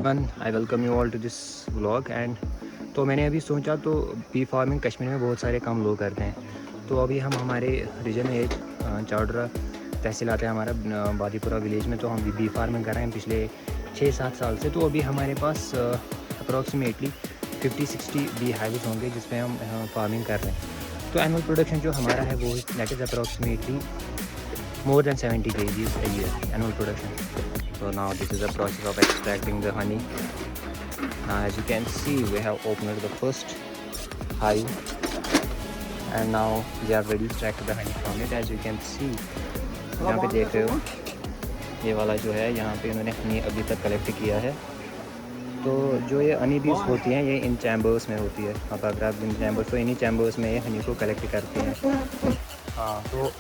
I welcome you all to this vlog and तो मैंने अभी सोचा तो बी फार्मिंग कश्मीर में बहुत सारे कम लोग करते हैं। तो अभी हम हमारे रीजन में एक चावड़ा तहसील आता है हमारा बादीपुरा विलेज में, तो हम बी फार्मिंग कर रहे हैं पिछले 6-7 साल से। तो अभी हमारे पास अप्रॉक्सीमेटली 50-60 बी हाइव्स होंगे जिसमें हम फार्मिंग कर रहे हैं। तो एनुअल प्रोडक्शन जो हमारा है वो that is approximately more than 70 kgs a year annual production. So now this is the process of extracting the honey. Now as you can see we have opened the first hive and now we are ready to extract the honey from it. As you can see यहाँ पे देख रहे हो ये वाला जो है यहाँ पे इन्होंने हनी अभी तक कलेक्ट किया है। तो जो ये हनी बीज होती हैं ये इन चैम्बर्स में होती है। अब अगर आप इन चैम्बर्स, तो इन्हीं चैम्बर्स में ये हनी को कलेक्ट करते हैं। हाँ, तो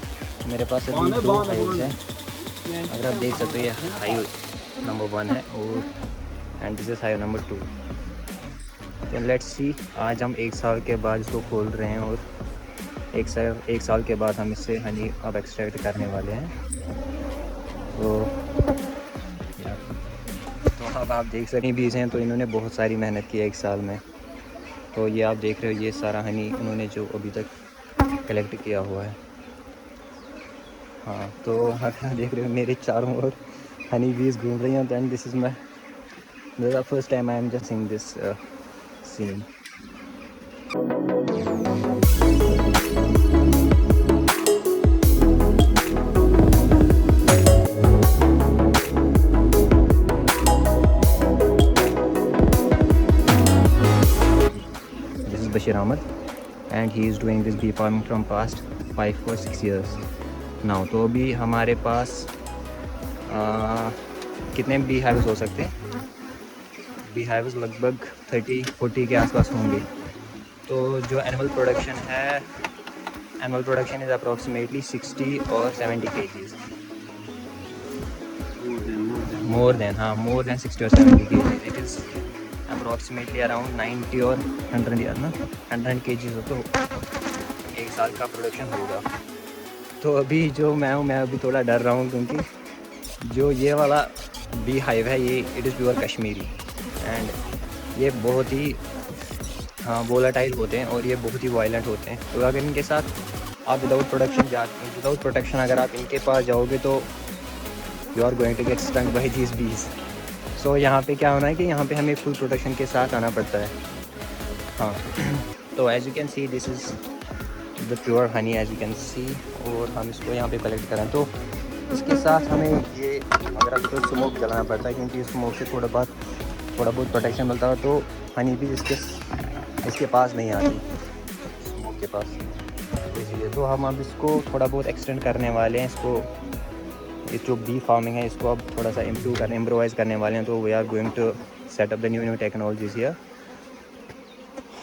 मेरे पास अभी 2 हाइव्स हैं। अगर आप देख सकते हो ये हाइव नंबर 1 है और and this is hive number 2। तो लेट्स सी, आज हम 1 साल के बाद इसको खोल रहे हैं और एक साल के बाद हम इससे हनी अब एक्सट्रैक्ट करने वाले हैं। तो अब आप देख सकते हैं बीज हैं, तो इन्होंने बहुत सारी मेहनत की है 1 साल में। तो ये आप देख रहे हो ये सारा हनी इन्होंने जो अभी तक कलेक्ट किया हुआ है। हाँ, तो आप देख रहे हो मेरे चारों ओर हनी बीज घूम रही हैं। And this is the first time I am just seeing this scene. Bashir Ahmed and he is doing this bee farming from past 5 or 6 years now. तो अभी हमारे पास कितने बी हाइव्स हो सकते हैं? बी हाइव्स लगभग 30-40 के आसपास होंगे। तो जो एनुअल प्रोडक्शन इज़ अप्रॉक्सीमेटली 60 और 70 kgs। मोर देन 60 और 70 kgs। It is approximately around 90 और 100 यार ना 100 kgs हो तो 1 साल का प्रोडक्शन होगा। तो अभी जो मैं अभी थोड़ा डर रहा हूँ क्योंकि जो ये वाला बी हाइव है ये it is pure Kashmiri and ये बहुत ही वोलेटाइल होते हैं और ये बहुत ही वायलेंट होते हैं। तो अगर इनके साथ आप विदाउट प्रोटेक्शन अगर आप इनके पास जाओगे तो you are going to get stung by these bees. So यहाँ पे क्या होना है कि यहाँ पे हमें फुल प्रोटेक्शन के साथ आना पड़ता है। हाँ, तो as you can see this is the pure honey as you can see, और हम इसको यहाँ पे कलेक्ट करें तो इसके साथ हमें ये अगर आपको स्मोक जलाना पड़ता है क्योंकि स्मोक से थोड़ा बहुत प्रोटेक्शन मिलता है। तो हनी भी इसके पास नहीं आती स्मोक के पास, इसलिए तो हम अब इसको थोड़ा बहुत एक्सटेंड करने वाले हैं। इसको ये जो बी फार्मिंग है इसको अब थोड़ा सा इम्प्रोवाइज़ करने वाले हैं। तो we are going to set up the new technologies here.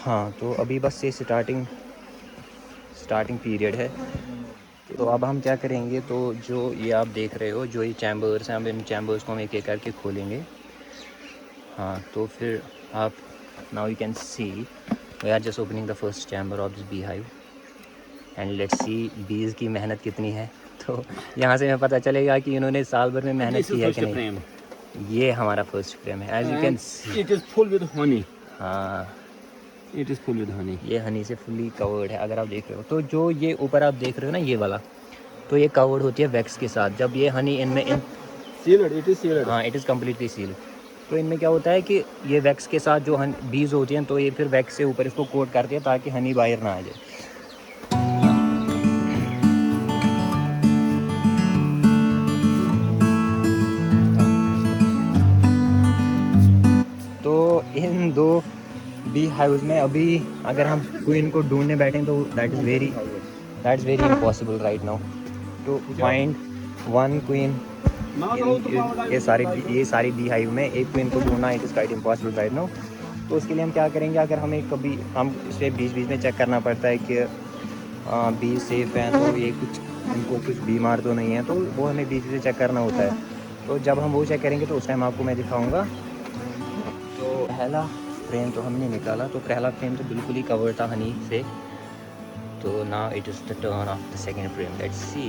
हाँ, तो अभी बस ये स्टार्टिंग पीरियड है। तो अब हम क्या करेंगे, तो जो ये आप देख रहे हो जो ये चैम्बर्स हैं, हम इन चैम्बर्स को हम एक करके खोलेंगे। हाँ, तो फिर आप now you can see we are just opening the first chamber of this bee hive and let's see bees की मेहनत कितनी है। तो यहाँ से हमें पता चलेगा कि इन्होंने साल भर में मेहनत की है कि नहीं। ये हमारा फर्स्ट फ्रेम है as you can see. It is full with honey. हाँ, it is full with honey. ये हनी से फुली कवर्ड है अगर आप देख रहे हो। तो जो ये ऊपर आप देख रहे हो ना ये वाला, तो ये कवर्ड होती है वैक्स के साथ। जब ये honey sealed, it is sealed. हाँ, इट इज़ कम्प्लीटली सील्ड। तो इनमें क्या होता है कि ये वैक्स के साथ जो बीज होती हैं तो ये फिर वैक्स से ऊपर इसको कोट करते हैं ताकि हनी बाहर ना आ जाए। तो इन 2 बी हाइव्स में अभी अगर हम क्वीन को ढूंढने बैठें तो that is very impossible right now to find one queen. ये सारी बी हाइव में एक क्वीन को ढूंढना it is quite impossible right now. तो उसके लिए हम क्या करेंगे, अगर हमें कभी हम इसे बीच में चेक करना पड़ता है कि बीज सेफ हैं, तो ये इनको कुछ बीमार तो नहीं है, तो वो हमें बीच से चेक करना होता है। तो जब हम वो चेक करेंगे तो उस टाइम आपको मैं दिखाऊँगा। तो पहला फ्रेम तो हमने निकाला, तो पहला फ्रेम तो बिल्कुल ही कवर था हनी से। तो now it is the turn off the second frame. Let's see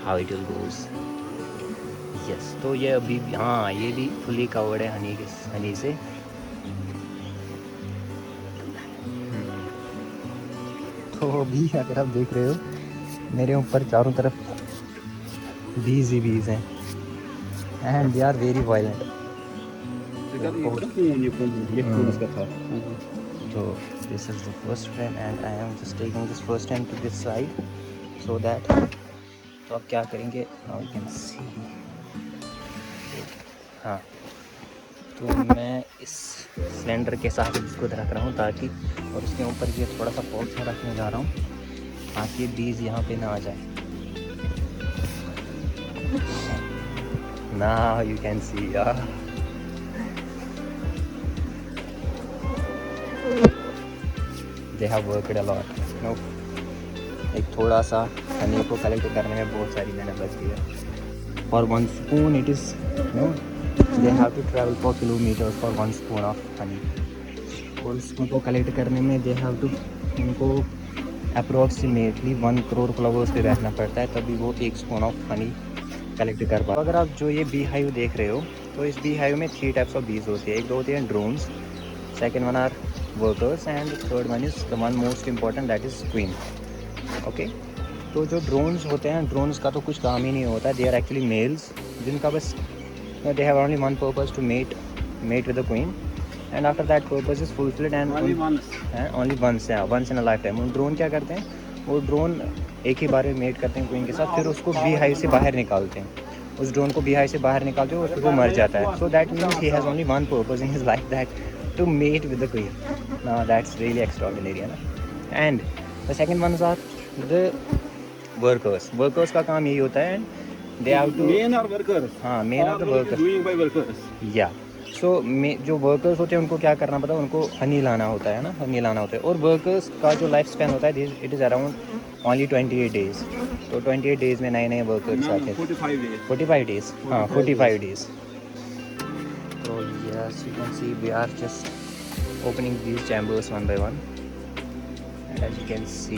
how it will goes. Yes, तो ये अभी हाँ ये भी फुली कवर्ड है हनी से। तो अभी अगर आप देख रहे हो मेरे ऊपर चारों तरफ बीज ही बीज हैं and they are very violent. So this is the first frame and I am just taking this first frame to this side so that तो अब क्या करेंगे now you can see। हाँ, तो मैं इस सिलेंडर के साथ इसको रख रहा हूँ ताकि, और उसके ऊपर ये थोड़ा सा पॉट में रखने जा रहा हूँ ताकि बीज यहाँ पे ना आ जाए। Now you can see they have worked a lot। no, एक थोड़ा सा हनी को कलेक्ट करने में बहुत सारी मेहनत लगती है। For one spoon it is they have to travel for kilometers for one spoon of honey। और उसको कलेक्ट करने में they have to उनको अप्रोक्सीमेटली 1 करोड़ फ्लावर्स पे बैठना पड़ता है तभी वो 1 स्पून ऑफ हनी कलेक्ट कर पाए। अगर आप जो ये बी हाइव देख रहे हो तो इस बी हाइव में 3 टाइप्स ऑफ बीज होती है। एक दो होती हैं drones, second one are workers and third one is the one most important that is queen. Okay, तो जो ड्रोन्स होते हैं, ड्रोन्स का तो कुछ काम ही नहीं होता, दे आर एक्चुअली मेल्स जिनका बस they have only one purpose to mate with the queen and after that purpose is fulfilled and only once in a life time. Drone क्या करते हैं, वो ड्रोन एक ही बार में मेट करते हैं क्वीन के साथ, फिर उसको बी हाइव से बाहर निकालते हैं। उस ड्रोन को बी हाइव से बाहर निकालते हैं और फिर वो मर जाता है। So that means he has only one purpose in his life that to mate with the queen. Now that's really extraordinary है ना। And the second ones are the workers. Workers का काम यही होता है and they have to men are workers. हाँ, men are the workers doing by workers. या so जो वर्कर्स होते हैं उनको क्या करना पड़ता है, उनको हनी लाना होता है ना, हनी लाना होता है। और वर्कर्स का जो लाइफ स्पैन होता है it is around only 28 days. तो 28 डेज़ में नए नए वर्कर्स आते हैं। 45 डेज़, हाँ 45 डेज़। तो yes you can see we are just opening these chambers one by one and as you can see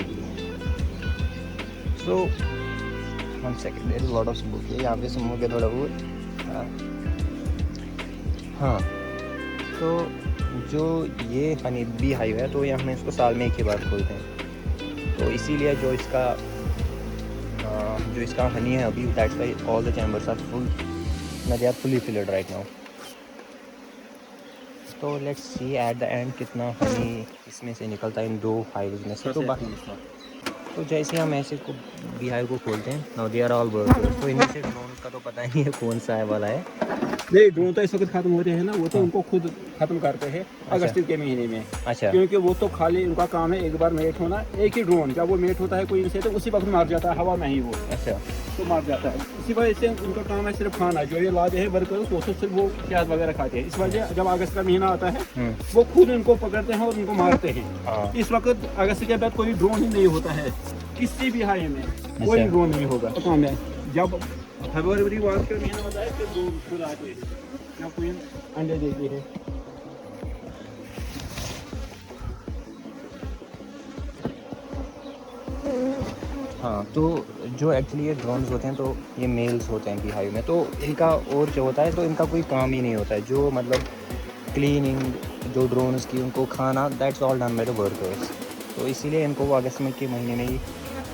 so one second there is lot of smoke. यहाँ पे स्मोक है थोड़ा बहुत। हाँ, तो जो ये हनी बी हाइव है तो ये हम इसको साल में एक ही बार खोलते हैं। तो इसीलिए जो इसका हनी है अभी that's why all the chambers are full, they are fully filled right now. तो let's see at the end कितना हनी इसमें से निकलता है इन 2 हाइव्स में से। तो जैसे हम ऐसे को बी हाइव को खोलते हैं, now they are all workers. तो इनमें से ड्रोन का तो पता नहीं है कौन सा है वाला है। नहीं, ड्रोन तो इस वक्त खत्म होते हैं ना, वो तो उनको खुद खत्म करते हैं अगस्त के महीने में। अच्छा, क्योंकि वो तो खाली उनका काम है एक बार मेट होना। एक ही ड्रोन जब वो मेट होता है कोई इनसे तो उसी वक्त मार जाता है, हवा में ही वो अच्छा तो मार जाता है। इसी वजह से उनका काम है सिर्फ खाना। जो ये लाते हैं वर्कर्स वो तो सिर्फ वो प्याज वगैरह खाते हैं। इस वजह जब अगस्त का महीना आता है वो खुद उनको पकड़ते हैं और उनको मारते हैं। इस वक्त अगस्त के बाद कोई ड्रोन ही नहीं होता है किसी भी हाई में, कोई ड्रोन नहीं होगा। तो काम है जब फरवरी मार्च का महीना होता है फिर ड्रोन खुद आते हैं जब कोई अंडे देती है। हाँ, तो जो एक्चुअली ये ड्रोन्स होते हैं तो ये मेल्स होते हैं बी हाइव में। तो इनका और जो होता है तो इनका कोई काम ही नहीं होता है। जो मतलब क्लीनिंग जो ड्रोन्स की उनको खाना that's all done by the workers. तो इसीलिए इनको वो अगस्त में के महीने में ही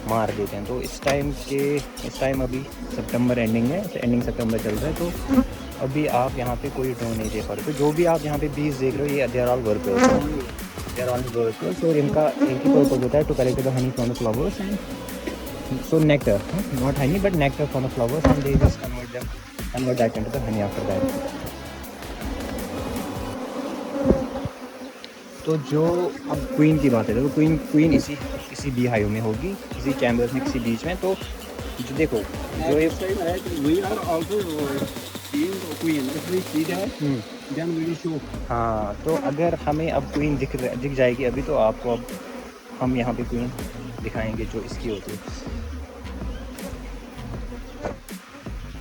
मार देते हैं। तो इस टाइम अभी सितंबर एंडिंग है, एंडिंग सितंबर चल रहा है। तो अभी आप यहाँ पे कोई ड्रोन नहीं देख पा रहे। तो जो भी आप यहाँ पे बीज देख रहे हो ये दे आर ऑल वर्कर्स और इनका एक ही पर्पस होता है to collect the honey from the flowers and so nectar, not honey but nectar from the flowers and they just convert that into the honey after that. तो जो अब queen की बात है तो क्वीन इसी बी हाइव में होगी, इसी चैम्बर्स में किसी बीच में। तो जो देखो जो ये हाँ, तो अगर हमें अब क्वीन दिख जाएगी अभी तो आपको अब हम यहाँ पे क्वीन दिखाएंगे जो इसकी होती है।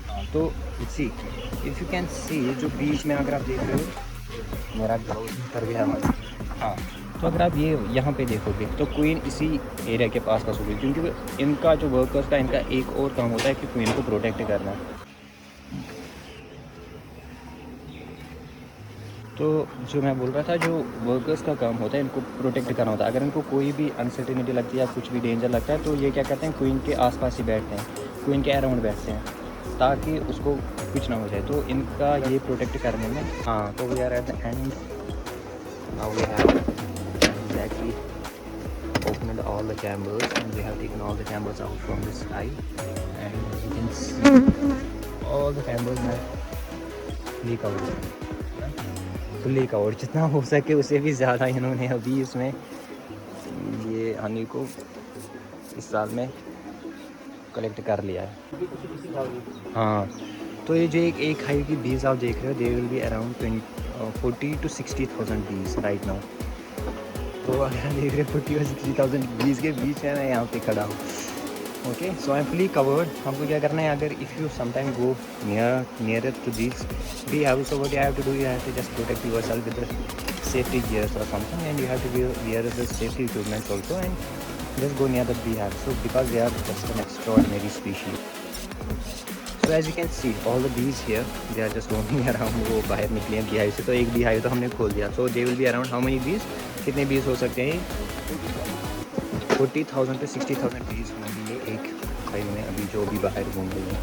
हाँ, तो इफ़ यू कैन सी जो बीच में अगर आप देख रहे हो मेरा ग्लाउज कर गया हमारा। हाँ, तो अगर आप ये यहाँ पे देखोगे तो क्वीन इसी एरिया के पास होगी क्योंकि इनका जो वर्कर्स का इनका एक और काम होता है कि क्वीन को प्रोटेक्ट करना। तो जो मैं बोल रहा था, जो वर्कर्स का काम होता है इनको प्रोटेक्ट करना होता है। अगर इनको कोई भी अनसर्टेनिटी लगती है या कुछ भी डेंजर लगता है तो ये क्या करते हैं, क्वीन के आसपास ही बैठते हैं, क्वीन के अराउंड बैठते हैं ताकि उसको कुछ ना हो जाए। तो इनका ये प्रोटेक्ट करने में, हाँ, तो we are at the end now. We have exactly opened all the chambers and we have taken all the chambers out from this side, and you can see all the chambers are fully covered, fully covered। जितना हो सके उससे भी ज़्यादा इन्होंने अभी इसमें ये हनी को इस साल में कलेक्ट कर लिया है। हाँ, तो ये जो एक हाई की बीज आप देख रहे हो, they will be around 40 to 60,000 बीज राइट नाउ। तो अगर देख रहे 40 और 60,000 बीज के बीच में मैं यहाँ पे खड़ा हूँ। Okay, so I am fully covered. हमको क्या करना है, अगर if you sometime go near to this bee house, so what you have to do, you have to just protect yourself with the safety gears और something, and you have to wear the safety equipment also and just go near the beehive, so because they are just an extraordinary species। So as you can see all the bees here, they are just roaming around। वो बाहर निकले हैं beehive से, तो एक beehive तो हमने खोल दिया। So they will be around how many bees, कितने बीज हो सकते हैं, 40,000 to 60,000 बीज होंगे एक हाइव में अभी जो भी बाहर घूम रही हैं।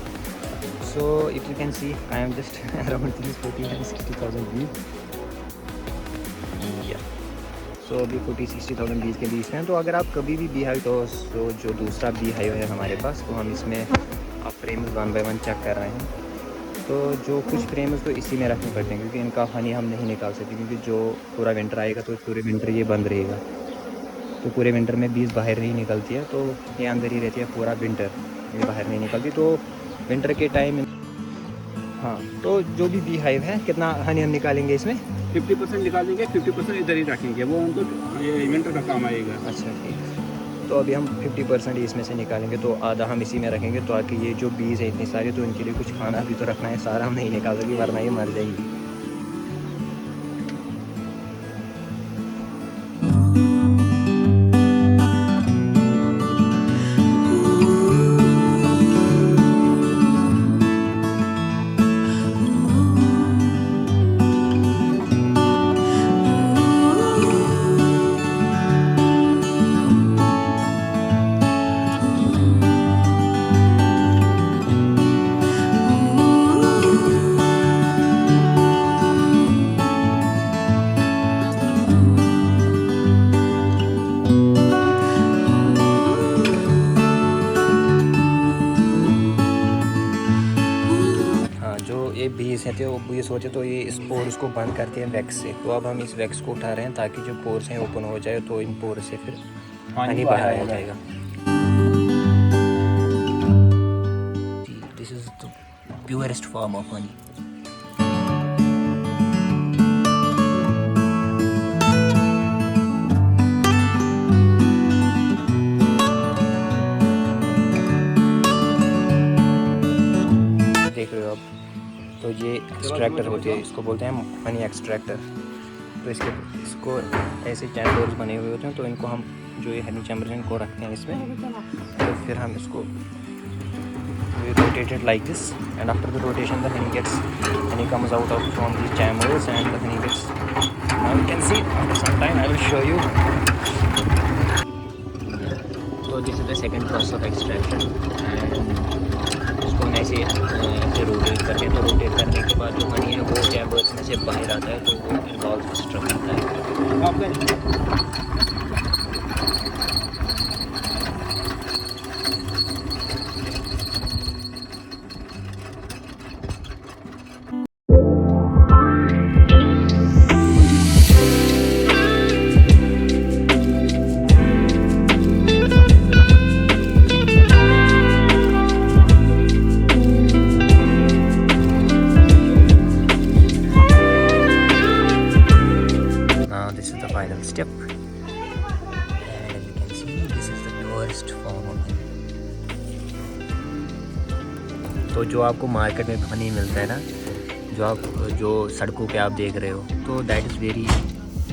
So if you can C I am just around 40 and 60,000 बीज। सो अभी 40-60,000 बीज के बीच में। तो अगर आप कभी भी बी हाइव, तो जो दूसरा बी हाइव है हमारे पास, तो हम इसमें आप फ्रेम्स 1 by 1 चेक कर रहे हैं। तो जो कुछ फ्रेम्स तो इसी में रखने पड़ते हैं क्योंकि इनका हनी हम नहीं निकाल सकते, क्योंकि जो पूरा विंटर आएगा तो पूरे विंटर ये बंद रहेगा। तो पूरे विंटर में बीज बाहर नहीं निकलती है, तो ये अंदर ही रहती है पूरा विंटर, ये बाहर नहीं निकलती। तो विंटर के टाइम, हाँ, तो जो भी बी हाइव है, कितना हनी हम निकालेंगे इसमें, 50% निकालेंगे, 50% इधर ही रखेंगे, वो उनको विंटर का काम आएगा। अच्छा, ठीक। तो अभी हम 50% इसमें से निकालेंगे, तो आधा हम इसी में रखेंगे, तो आके ये जो बीज है इतनी सारी, तो इनके लिए कुछ खाना भी तो रखना है, सारा हम नहीं निकाल सकेंगे वरना ये मर जाएंगी। ये बीज हैं, तो बीज होते तो ये इस पोर्स को बंद करते हैं वैक्स से। तो अब हम इस वैक्स को उठा रहे हैं ताकि जो पोर्स हैं ओपन हो जाए, तो इन पोर्स से फिर पानी बाहर आ जाएगा। This is the purest form of honey. देख रहे हो आप, तो ये एक्सट्रैक्टर होती है, इसको बोलते हैं हनी एक्सट्रैक्टर। तो इसको ऐसे चैम्बर्स बने हुए होते हैं, तो इनको हम जो ये हनी चैम्बर हैं इनको रखते हैं इसमें, तो फिर हम इसको rotated like this, and after the rotation the honey comes out of from this chambers and the honey gets, now you can see after some time I will show you. तो this is the second process of extraction. इसको ऐसे rotate करते हैं, तो rotate करने के बाद जो हनी है वो चैम्बर्स में से बाहर आता है, तो वो इन्वॉल्व स्ट्रक होता है। Final step, and you can see this is the purest form of honey। तो जो आपको मार्केट में हनी मिलता है ना, जो सड़कों पे आप देख रहे हो, तो दैट इज़ वेरी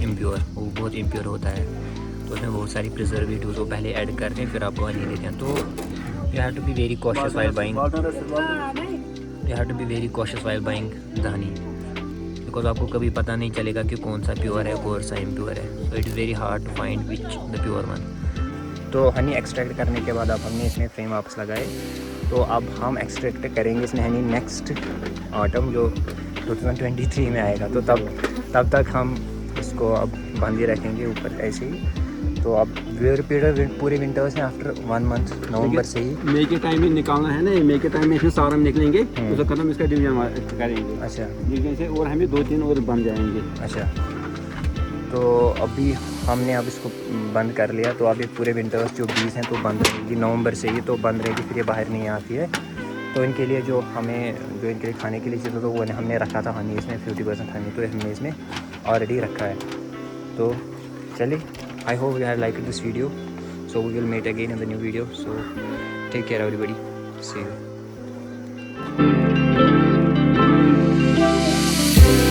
इम्प्योर, वो बहुत इम्प्योर होता है। तो उसमें बहुत सारी प्रिजर्वेटिव तो पहले ऐड करते हैं, फिर आपको हनी देते हैं। तो you have to be very cautious while buying, you have to be very cautious while buying the honey, because आपको कभी पता नहीं चलेगा कि कौन सा प्योर है कौन सा इम्प्योर है। So it is very hard to find which the pure one. तो हनी एक्सट्रैक्ट करने के बाद अब हमने इसमें फ्रेम वापस लगाए। तो अब हम एक्सट्रैक्ट करेंगे इसमें हनी नेक्स्ट ऑटम जो 2023 में आएगा। तो तब तक हम इसको अब बांधे रखेंगे ऊपर ऐसे ही। तो अब पूरे विंटर्स में आफ्टर 1 मंथ नवंबर से ही मई के टाइम में निकालना है ना। मई के टाइम में इसमें सारा निकलेंगे, उसका खत्म इसका डिवीजन करेंगे। अच्छा, डिवीजन से और हमें 2-3 और बन जाएंगे। अच्छा, तो अभी हमने अब इसको बंद कर लिया। तो अभी पूरे विंटर्स जो बीज हैं तो बंद रहेगी नवंबर से ही, तो बंद रहेगी, फिर ये बाहर नहीं आती है। तो इनके लिए जो इनके लिए खाने के लिए चाहिए तो वो हमने रखा था हनी इसमें 50% हनी, तो हमने इसमें ऑलरेडी रखा है। तो चलिए, I hope you have like this video. So we will meet again in the new video. So take care everybody, see you.